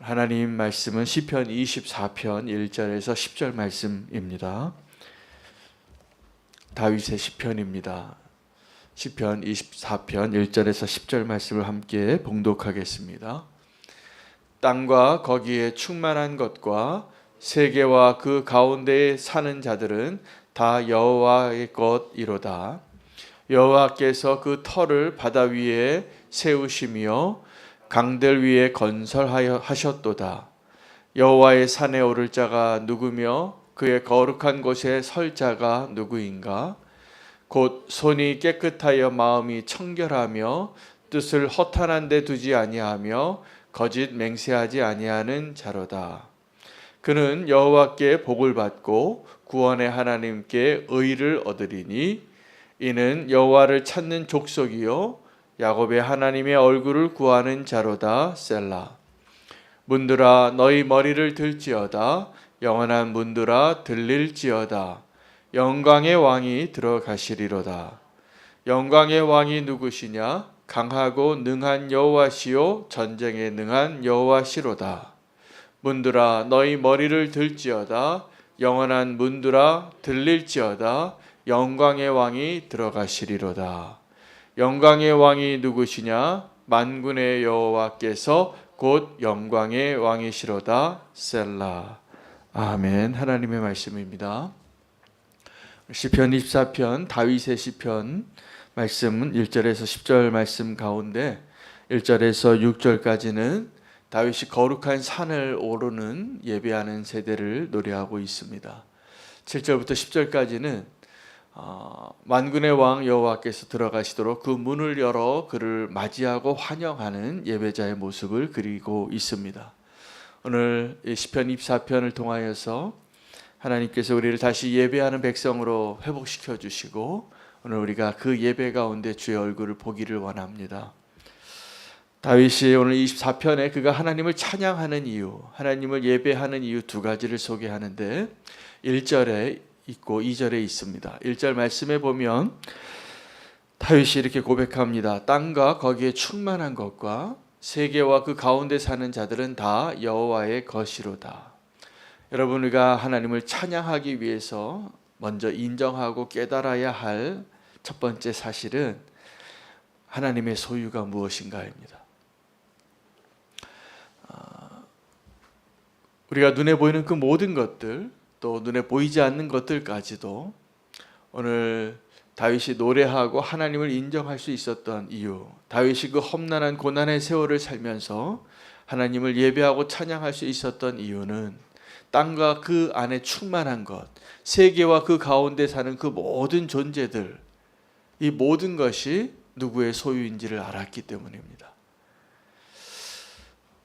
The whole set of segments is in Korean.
하나님 말씀은 시편 24편 1절에서 10절 말씀입니다. 다윗의 시편입니다. 시편 24편 1절에서 10절 말씀을 함께 봉독하겠습니다. 땅과 거기에 충만한 것과 세계와 그 가운데에 사는 자들은 다 여호와의 것이로다. 여호와께서 그 터를 바다 위에 세우시며 강들 위에 건설하여 하셨도다. 여호와의 산에 오를 자가 누구며 그의 거룩한 곳에 설 자가 누구인가? 곧 손이 깨끗하여 마음이 청결하며 뜻을 허탄한 데 두지 아니하며 거짓 맹세하지 아니하는 자로다. 그는 여호와께 복을 받고 구원의 하나님께 의를 얻으리니 이는 여호와를 찾는 족속이요 야곱의 하나님의 얼굴을 구하는 자로다. 셀라. 문들아 너희 머리를 들지어다. 영원한 문들아 들릴지어다. 영광의 왕이 들어가시리로다. 영광의 왕이 누구시냐? 강하고 능한 여호와시요 전쟁에 능한 여호와시로다. 문들아 너희 머리를 들지어다. 영원한 문들아 들릴지어다. 영광의 왕이 들어가시리로다. 영광의 왕이 누구시냐? 만군의 여호와께서 곧 영광의 왕이시로다. 셀라. 아멘. 하나님의 말씀입니다. 시편 24편 다윗의 시편 말씀은 1절에서 10절 말씀 가운데 1절에서 6절까지는 다윗이 거룩한 산을 오르는 예배하는 세대를 노래하고 있습니다. 7절부터 10절까지는 만군의 왕 여호와께서 들어가시도록 그 문을 열어 그를 맞이하고 환영하는 예배자의 모습을 그리고 있습니다. 오늘 시편 24편을 통하여서 하나님께서 우리를 다시 예배하는 백성으로 회복시켜 주시고 오늘 우리가 그 예배 가운데 주의 얼굴을 보기를 원합니다. 다윗이 오늘 24편에 그가 하나님을 찬양하는 이유, 하나님을 예배하는 이유 두 가지를 소개하는데 1절에 있고 2절에 있습니다. 1절 말씀에 보면 다윗이 이렇게 고백합니다. 땅과 거기에 충만한 것과 세계와 그 가운데 사는 자들은 다 여호와의 것이로다. 여러분, 우리가 하나님을 찬양하기 위해서 먼저 인정하고 깨달아야 할 첫 번째 사실은 하나님의 소유가 무엇인가입니다. 우리가 눈에 보이는 그 모든 것들, 또 눈에 보이지 않는 것들까지도 오늘 다윗이 노래하고 하나님을 인정할 수 있었던 이유, 다윗이 그 험난한 고난의 세월을 살면서 하나님을 예배하고 찬양할 수 있었던 이유는 땅과 그 안에 충만한 것, 세계와 그 가운데 사는 그 모든 존재들, 이 모든 것이 누구의 소유인지를 알았기 때문입니다.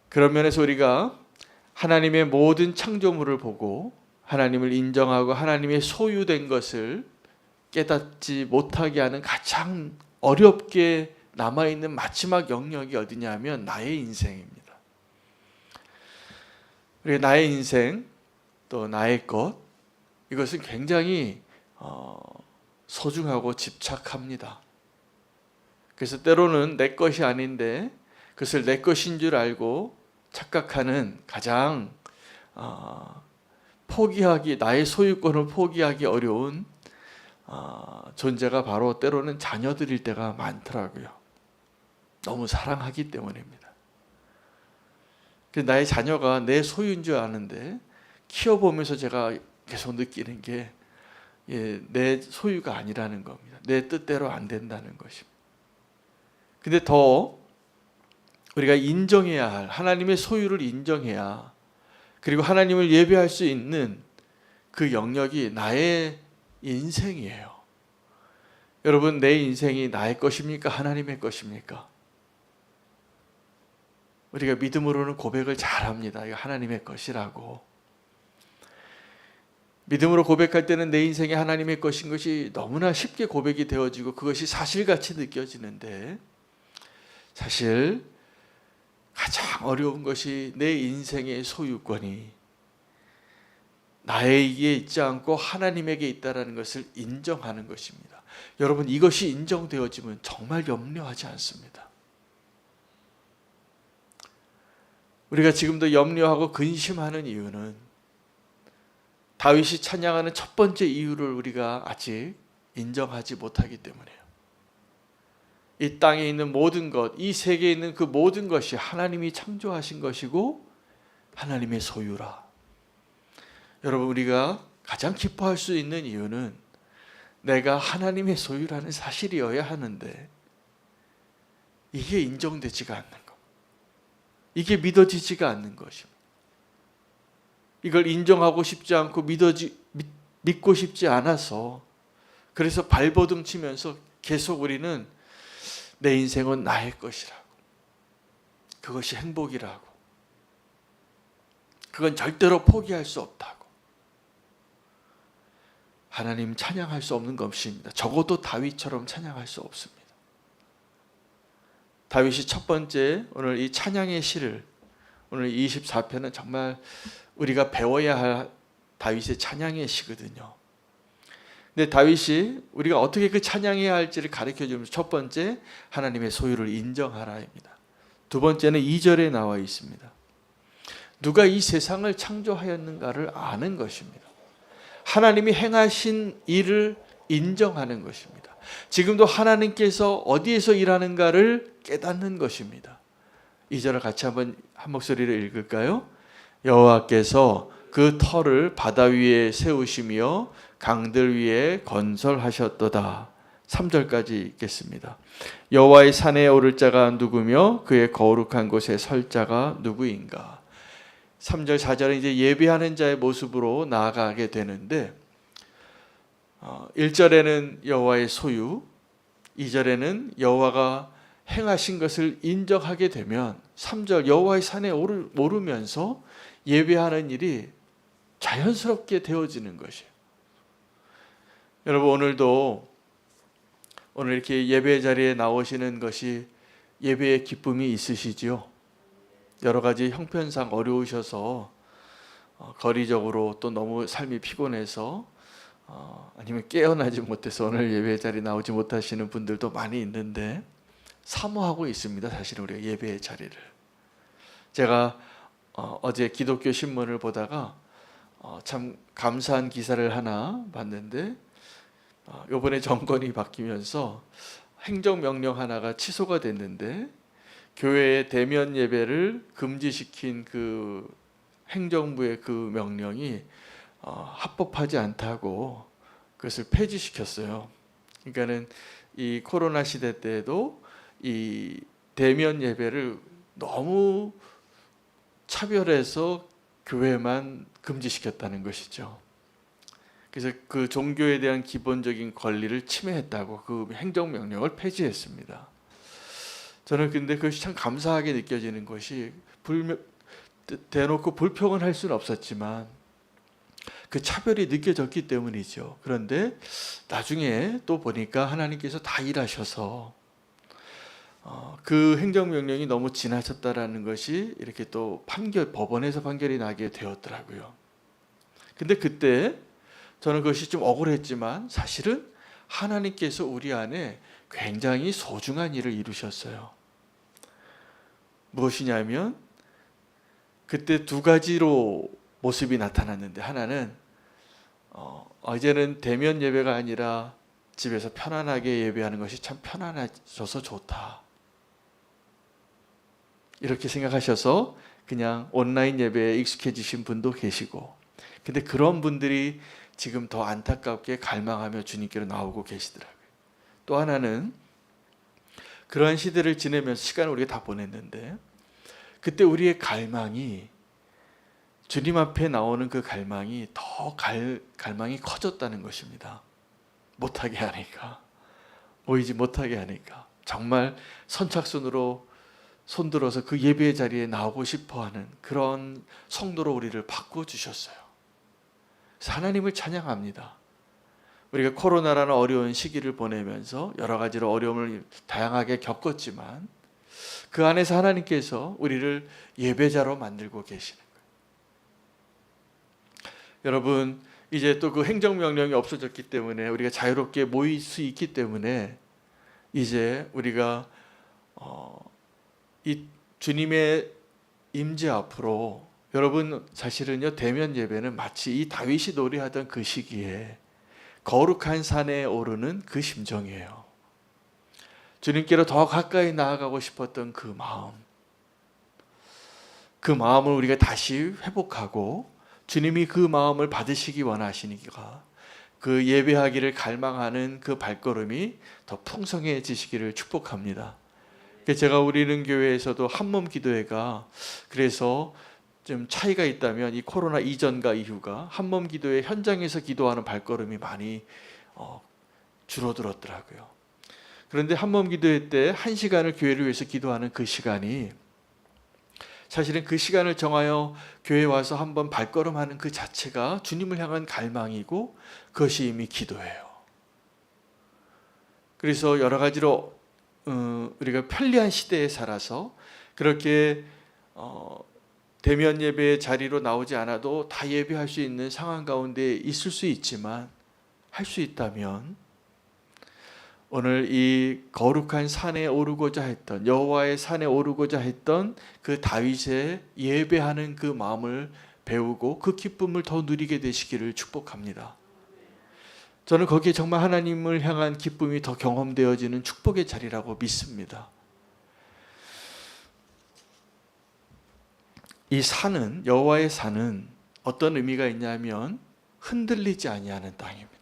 그런 면에서 우리가 하나님의 모든 창조물을 보고 하나님을 인정하고 하나님의 소유된 것을 깨닫지 못하게 하는 가장 어렵게 남아있는 마지막 영역이 어디냐면 나의 인생입니다. 그리고 나의 인생, 또 나의 것, 이것은 굉장히 소중하고 집착합니다. 그래서 때로는 내 것이 아닌데 그것을 내 것인 줄 알고 착각하는 가장 나의 소유권을 포기하기 어려운 존재가 바로 때로는 자녀들일 때가 많더라고요. 너무 사랑하기 때문입니다. 나의 자녀가 내 소유인 줄 아는데 키워보면서 제가 계속 느끼는 게 내 소유가 아니라는 겁니다. 내 뜻대로 안 된다는 것입니다. 근데 더 우리가 인정해야 할 하나님의 소유를 인정해야, 그리고 하나님을 예배할 수 있는 그 영역이 나의 인생이에요. 여러분, 내 인생이 나의 것입니까? 하나님의 것입니까? 우리가 믿음으로는 고백을 잘합니다. 이거 하나님의 것이라고. 믿음으로 고백할 때는 내 인생이 하나님의 것인 것이 너무나 쉽게 고백이 되어지고 그것이 사실같이 느껴지는데, 사실 가장 어려운 것이 내 인생의 소유권이 나에게 있지 않고 하나님에게 있다는 것을 인정하는 것입니다. 여러분, 이것이 인정되어지면 정말 염려하지 않습니다. 우리가 지금도 염려하고 근심하는 이유는 다윗이 찬양하는 첫 번째 이유를 우리가 아직 인정하지 못하기 때문이에요. 이 땅에 있는 모든 것, 이 세계에 있는 그 모든 것이 하나님이 창조하신 것이고 하나님의 소유라. 여러분, 우리가 가장 기뻐할 수 있는 이유는 내가 하나님의 소유라는 사실이어야 하는데 이게 인정되지가 않는 것, 이게 믿어지지가 않는 것입니다. 이걸 인정하고 싶지 않고 믿고 싶지 않아서, 그래서 발버둥 치면서 계속 우리는 내 인생은 나의 것이라고, 그것이 행복이라고, 그건 절대로 포기할 수 없다고, 하나님 찬양할 수 없는 것입니다. 적어도 다윗처럼 찬양할 수 없습니다. 다윗이 첫 번째 오늘 이 찬양의 시를, 오늘 24편은 정말 우리가 배워야 할 다윗의 찬양의 시거든요. 근데 다윗이 우리가 어떻게 그 찬양해야 할지를 가르쳐주면서 첫 번째, 하나님의 소유를 인정하라입니다. 두 번째는 2절에 나와 있습니다. 누가 이 세상을 창조하였는가를 아는 것입니다. 하나님이 행하신 일을 인정하는 것입니다. 지금도 하나님께서 어디에서 일하는가를 깨닫는 것입니다. 2절을 같이 한번 한 목소리로 읽을까요? 여호와께서 그 터를 바다 위에 세우시며 강들 위에 건설하셨도다. 3절까지 읽겠습니다. 여호와의 산에 오를 자가 누구며 그의 거룩한 곳에 설 자가 누구인가. 3절 4절은 이제 예배하는 자의 모습으로 나아가게 되는데, 1절에는 여호와의 소유, 2절에는 여호와가 행하신 것을 인정하게 되면 3절 여호와의 산에 오르면서 예배하는 일이 자연스럽게 되어지는 것이에요. 여러분, 오늘 이렇게 예배 자리에 나오시는 것이 예배의 기쁨이 있으시지요? 여러 가지 형편상 어려우셔서 거리적으로 또 너무 삶이 피곤해서 아니면 깨어나지 못해서 오늘 예배 자리에 나오지 못하시는 분들도 많이 있는데 사모하고 있습니다. 사실은 우리가 예배의 자리를. 제가 어제 기독교 신문을 보다가 참 감사한 기사를 하나 봤는데, 이번에 정권이 바뀌면서 행정명령 하나가 취소가 됐는데 교회의 대면 예배를 금지시킨 그 행정부의 그 명령이 합법하지 않다고 그것을 폐지시켰어요. 그러니까는 이 코로나 시대 때에도 이 대면 예배를 너무 차별해서 교회만 금지시켰다는 것이죠. 그래서 그 종교에 대한 기본적인 권리를 침해했다고 그 행정명령을 폐지했습니다. 저는 근데 그것이 참 감사하게 느껴지는 것이, 대놓고 불평을 할 수는 없었지만 그 차별이 느껴졌기 때문이죠. 그런데 나중에 또 보니까 하나님께서 다 일하셔서 그 행정명령이 너무 지나쳤다라는 것이 이렇게 또 법원에서 판결이 나게 되었더라고요. 근데 그때 저는 그것이 좀 억울했지만 사실은 하나님께서 우리 안에 굉장히 소중한 일을 이루셨어요. 무엇이냐면 그때 두 가지로 모습이 나타났는데, 하나는 이제는 대면 예배가 아니라 집에서 편안하게 예배하는 것이 참 편안해져서 좋다, 이렇게 생각하셔서 그냥 온라인 예배에 익숙해지신 분도 계시고, 근데 그런 분들이 지금 더 안타깝게 갈망하며 주님께로 나오고 계시더라고요. 또 하나는 그러한 시대를 지내면서 시간을 우리가 다 보냈는데, 그때 우리의 갈망이, 주님 앞에 나오는 그 갈망이 더 갈망이 커졌다는 것입니다. 못하게 하니까, 모이지 못하게 하니까 정말 선착순으로 손들어서 그 예배의 자리에 나오고 싶어하는 그런 성도로 우리를 바꿔주셨어요. 그래서 하나님을 찬양합니다. 우리가 코로나라는 어려운 시기를 보내면서 여러 가지로 어려움을 다양하게 겪었지만 그 안에서 하나님께서 우리를 예배자로 만들고 계시는 거예요. 여러분, 이제 또 그 행정명령이 없어졌기 때문에 우리가 자유롭게 모일 수 있기 때문에 이제 우리가 이 주님의 임재 앞으로 여러분 사실은요 대면 예배는 마치 이 다윗이 노래하던 그 시기에 거룩한 산에 오르는 그 심정이에요. 주님께로 더 가까이 나아가고 싶었던 그 마음, 그 마음을 우리가 다시 회복하고 주님이 그 마음을 받으시기 원하시니까 그 예배하기를 갈망하는 그 발걸음이 더 풍성해지시기를 축복합니다. 제가 우리는 교회에서도 한몸 기도회가 그래서 좀 차이가 있다면 이 코로나 이전과 이후가 한몸 기도회 현장에서 기도하는 발걸음이 많이 줄어들었더라고요. 그런데 한몸 기도회 때 1시간을 교회를 위해서 기도하는 그 시간이 사실은 그 시간을 정하여 교회에 와서 한번 발걸음하는 그 자체가 주님을 향한 갈망이고 그것이 이미 기도예요. 그래서 여러 가지로 우리가 편리한 시대에 살아서 그렇게 대면 예배의 자리로 나오지 않아도 다 예배할 수 있는 상황 가운데 있을 수 있지만 할 수 있다면 오늘 이 거룩한 산에 오르고자 했던 여호와의 산에 오르고자 했던 그 다윗의 예배하는 그 마음을 배우고 그 기쁨을 더 누리게 되시기를 축복합니다. 저는 거기에 정말 하나님을 향한 기쁨이 더 경험되어지는 축복의 자리라고 믿습니다. 이 산은 여호와의 산은 어떤 의미가 있냐면 흔들리지 아니하는 땅입니다.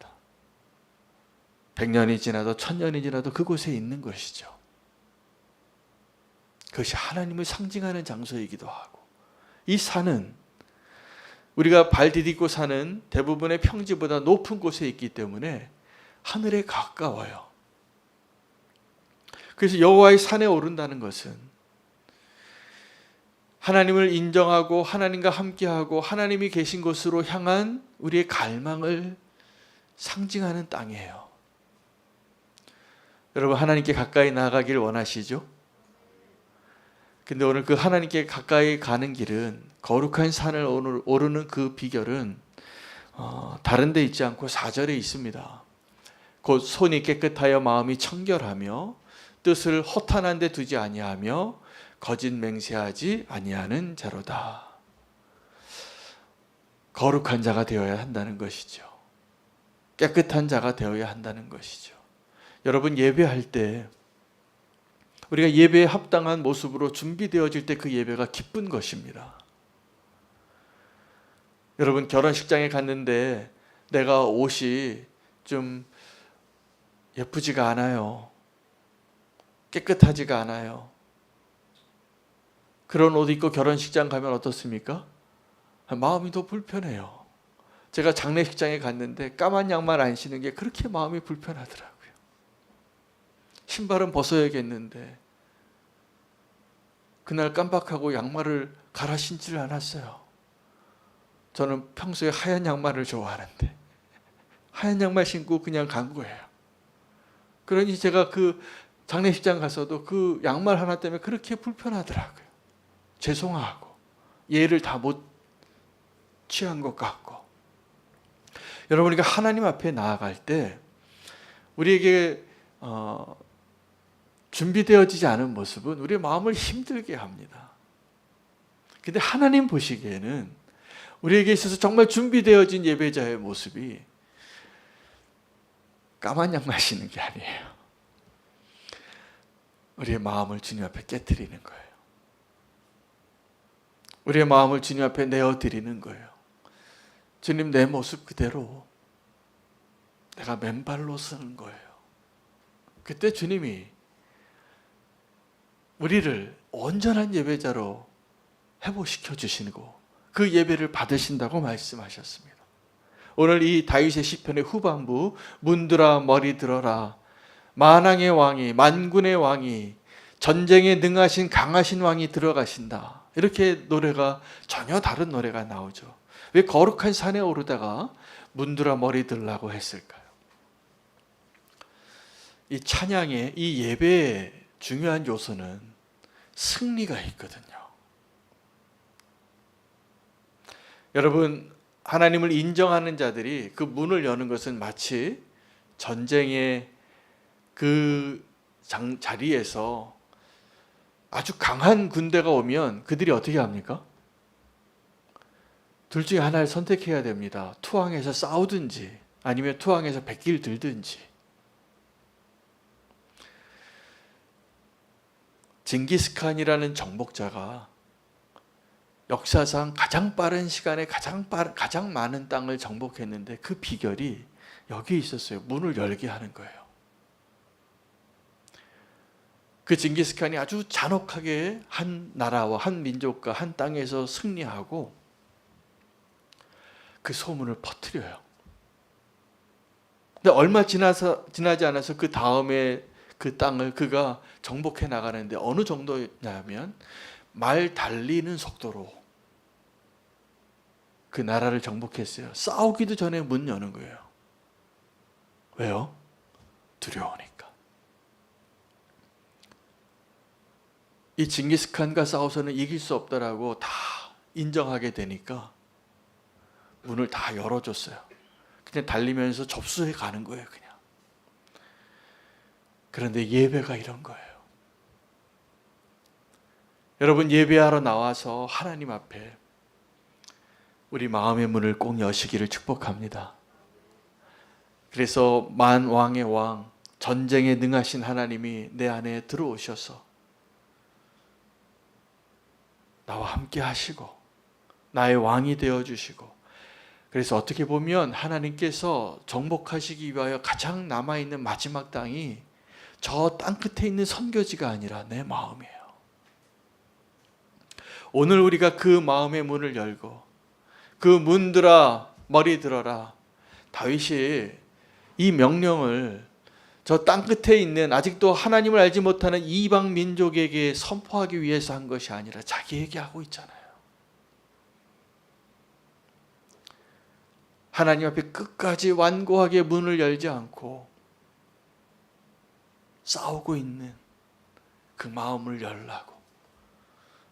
100년이 지나도 1000년이 지나도 그곳에 있는 것이죠. 그것이 하나님을 상징하는 장소이기도 하고 이 산은 우리가 발 디딛고 사는 대부분의 평지보다 높은 곳에 있기 때문에 하늘에 가까워요. 그래서 여호와의 산에 오른다는 것은 하나님을 인정하고 하나님과 함께하고 하나님이 계신 곳으로 향한 우리의 갈망을 상징하는 땅이에요. 여러분 하나님께 가까이 나아가길 원하시죠? 근데 오늘 그 하나님께 가까이 가는 길은 거룩한 산을 오르는 그 비결은 다른 데 있지 않고 4절에 있습니다. 곧 손이 깨끗하여 마음이 청결하며 뜻을 허탄한 데 두지 아니하며 거짓 맹세하지 아니하는 자로다. 거룩한 자가 되어야 한다는 것이죠. 깨끗한 자가 되어야 한다는 것이죠. 여러분 예배할 때 우리가 예배에 합당한 모습으로 준비되어질 때 그 예배가 기쁜 것입니다. 여러분 결혼식장에 갔는데 내가 옷이 좀 예쁘지가 않아요. 깨끗하지가 않아요. 그런 옷 입고 결혼식장 가면 어떻습니까? 마음이 더 불편해요. 제가 장례식장에 갔는데 까만 양말 안 신는 게 그렇게 마음이 불편하더라고요. 신발은 벗어야겠는데 그날 깜빡하고 양말을 갈아 신지를 않았어요. 저는 평소에 하얀 양말을 좋아하는데 하얀 양말 신고 그냥 간 거예요. 그러니 제가 그 장례식장 가서도 그 양말 하나 때문에 그렇게 불편하더라고요. 죄송하고 예를 다 못 취한 것 같고. 여러분 우리가 하나님 앞에 나아갈 때 우리에게 준비되어지지 않은 모습은 우리의 마음을 힘들게 합니다. 근데 하나님 보시기에는 우리에게 있어서 정말 준비되어진 예배자의 모습이 까만 양말 신는 게 아니에요. 우리의 마음을 주님 앞에 깨트리는 거예요. 우리의 마음을 주님 앞에 내어드리는 거예요. 주님 내 모습 그대로 내가 맨발로 서는 거예요. 그때 주님이 우리를 온전한 예배자로 회복시켜 주시고 그 예배를 받으신다고 말씀하셨습니다. 오늘 이 다윗의 시편의 후반부 문들아 머리 들어라 만왕의 왕이 만군의 왕이 전쟁에 능하신 강하신 왕이 들어가신다. 이렇게 노래가 전혀 다른 노래가 나오죠. 왜 거룩한 산에 오르다가 문들아 머리 들라고 했을까요? 이 찬양의 이 예배의 중요한 요소는 승리가 있거든요. 여러분 하나님을 인정하는 자들이 그 문을 여는 것은 마치 전쟁의 그 자리에서 아주 강한 군대가 오면 그들이 어떻게 합니까? 둘 중에 하나를 선택해야 됩니다. 투항해서 싸우든지 아니면 투항해서 백기를 들든지. 징기스칸이라는 정복자가 역사상 가장 빠른 시간에 가장 많은 땅을 정복했는데 그 비결이 여기에 있었어요. 문을 열게 하는 거예요. 그 징기스칸이 아주 잔혹하게 한 나라와 한 민족과 한 땅에서 승리하고 그 소문을 퍼뜨려요. 근데 얼마 지나지 않아서 그 다음에 그 땅을 그가 정복해 나가는데 어느 정도냐면 말 달리는 속도로 그 나라를 정복했어요. 싸우기도 전에 문 여는 거예요. 왜요? 두려우니까. 이 징기스칸과 싸워서는 이길 수 없다라고 다 인정하게 되니까 문을 다 열어줬어요. 그냥 달리면서 접수해 가는 거예요, 그냥. 그런데 예배가 이런 거예요. 여러분, 예배하러 나와서 하나님 앞에 우리 마음의 문을 꼭 여시기를 축복합니다. 그래서 만왕의 왕, 전쟁에 능하신 하나님이 내 안에 들어오셔서 나와 함께 하시고 나의 왕이 되어주시고, 그래서 어떻게 보면 하나님께서 정복하시기 위하여 가장 남아있는 마지막 땅이 저 땅 끝에 있는 선교지가 아니라 내 마음이에요. 오늘 우리가 그 마음의 문을 열고 그 문들아 머리 들어라, 다윗이 이 명령을 저 땅 끝에 있는 아직도 하나님을 알지 못하는 이방 민족에게 선포하기 위해서 한 것이 아니라 자기에게 하고 있잖아요. 하나님 앞에 끝까지 완고하게 문을 열지 않고 싸우고 있는 그 마음을 열라고.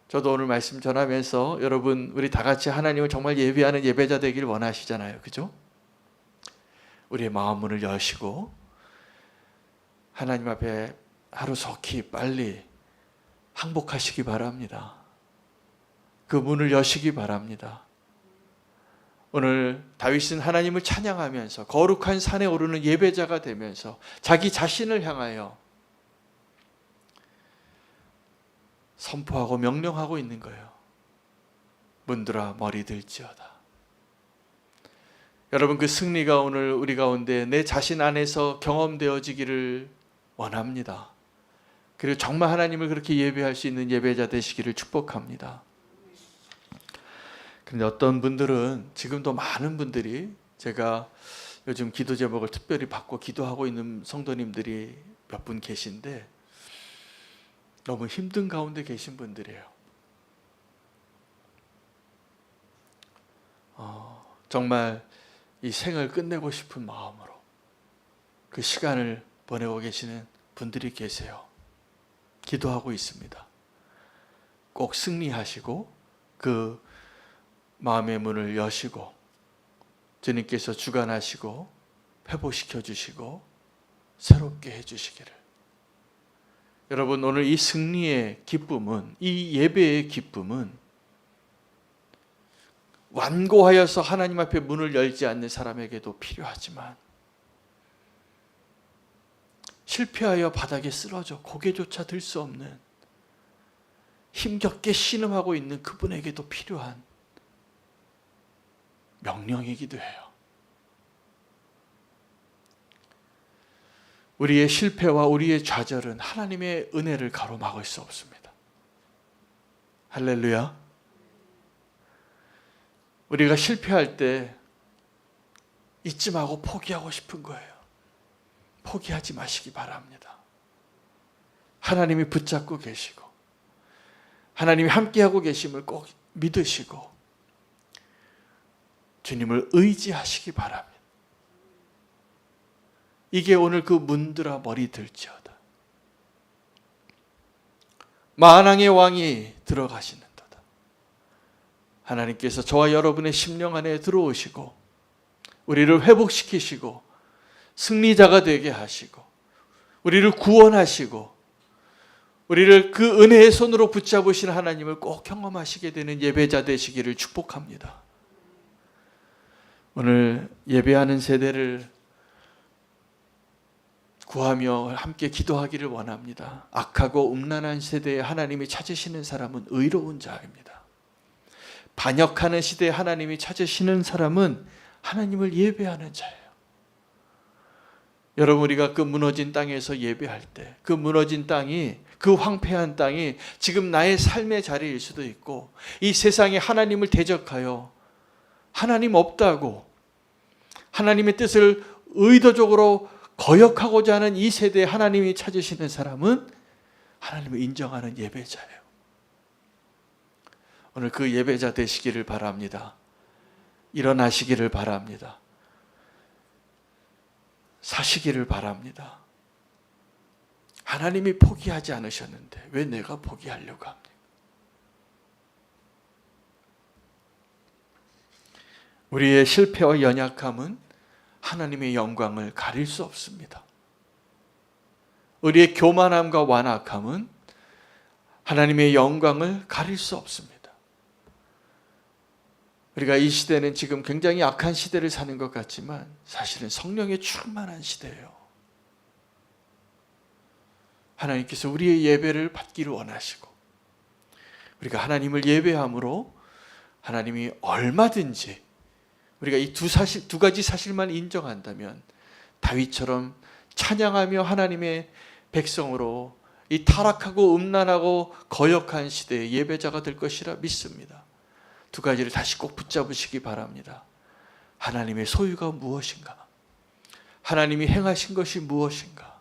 저도 오늘 말씀 전하면서 여러분, 우리 다 같이 하나님을 정말 예배하는 예배자 되길 원하시잖아요. 그죠? 우리의 마음 문을 여시고 하나님 앞에 하루속히 빨리 항복하시기 바랍니다. 그 문을 여시기 바랍니다. 오늘 다윗은 하나님을 찬양하면서 거룩한 산에 오르는 예배자가 되면서 자기 자신을 향하여 선포하고 명령하고 있는 거예요. 문들아 머리 들지어다. 여러분, 그 승리가 오늘 우리 가운데 내 자신 안에서 경험되어지기를 원합니다. 그리고 정말 하나님을 그렇게 예배할 수 있는 예배자 되시기를 축복합니다. 그런데 어떤 분들은, 지금도 많은 분들이, 제가 요즘 기도 제목을 특별히 받고 기도하고 있는 성도님들이 몇 분 계신데 너무 힘든 가운데 계신 분들이에요. 정말 이 생을 끝내고 싶은 마음으로 그 시간을 보내고 계시는 분들이 계세요. 기도하고 있습니다. 꼭 승리하시고 그 마음의 문을 여시고 주님께서 주관하시고 회복시켜 주시고 새롭게 해주시기를. 여러분, 오늘 이 승리의 기쁨은, 이 예배의 기쁨은 완고하여서 하나님 앞에 문을 열지 않는 사람에게도 필요하지만 실패하여 바닥에 쓰러져 고개조차 들 수 없는 힘겹게 신음하고 있는 그분에게도 필요한 명령이기도 해요. 우리의 실패와 우리의 좌절은 하나님의 은혜를 가로막을 수 없습니다. 할렐루야. 우리가 실패할 때 잊지 말고 포기하고 싶은 거예요. 포기하지 마시기 바랍니다. 하나님이 붙잡고 계시고 하나님이 함께하고 계심을 꼭 믿으시고 주님을 의지하시기 바랍니다. 이게 오늘 그 문들아 머리 들지어다. 만왕의 왕이 들어가시는도다. 하나님께서 저와 여러분의 심령 안에 들어오시고 우리를 회복시키시고 승리자가 되게 하시고 우리를 구원하시고 우리를 그 은혜의 손으로 붙잡으신 하나님을 꼭 경험하시게 되는 예배자 되시기를 축복합니다. 오늘 예배하는 세대를 구하며 함께 기도하기를 원합니다. 악하고 음란한 세대에 하나님이 찾으시는 사람은 의로운 자입니다. 반역하는 시대에 하나님이 찾으시는 사람은 하나님을 예배하는 자예요. 여러분, 우리가 그 무너진 땅에서 예배할 때 그 무너진 땅이, 그 황폐한 땅이 지금 나의 삶의 자리일 수도 있고, 이 세상에 하나님을 대적하여 하나님 없다고 하나님의 뜻을 의도적으로 거역하고자 하는 이 세대에 하나님이 찾으시는 사람은 하나님을 인정하는 예배자예요. 오늘 그 예배자 되시기를 바랍니다. 일어나시기를 바랍니다. 사시기를 바랍니다. 하나님이 포기하지 않으셨는데 왜 내가 포기하려고 합니까? 우리의 실패와 연약함은 하나님의 영광을 가릴 수 없습니다. 우리의 교만함과 완악함은 하나님의 영광을 가릴 수 없습니다. 우리가 이 시대는 지금 굉장히 악한 시대를 사는 것 같지만 사실은 성령의 충만한 시대예요. 하나님께서 우리의 예배를 받기를 원하시고, 우리가 하나님을 예배함으로 하나님이 얼마든지, 우리가 이 두 가지 사실만 인정한다면 다윗처럼 찬양하며 하나님의 백성으로 이 타락하고 음란하고 거역한 시대의 예배자가 될 것이라 믿습니다. 두 가지를 다시 꼭 붙잡으시기 바랍니다. 하나님의 소유가 무엇인가? 하나님이 행하신 것이 무엇인가?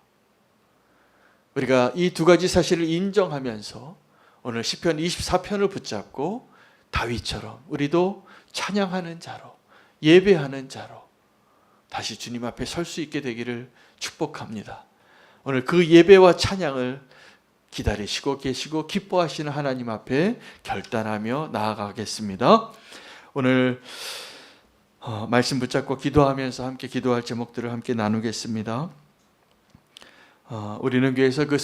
우리가 이 두 가지 사실을 인정하면서 오늘 시편 24편을 붙잡고 다윗처럼 우리도 찬양하는 자로, 예배하는 자로 다시 주님 앞에 설 수 있게 되기를 축복합니다. 오늘 그 예배와 찬양을 기다리시고 계시고 기뻐하시는 하나님 앞에 결단하며 나아가겠습니다. 오늘 말씀 붙잡고 기도하면서 함께 기도할 제목들을 함께 나누겠습니다. 우리는 교회에서 그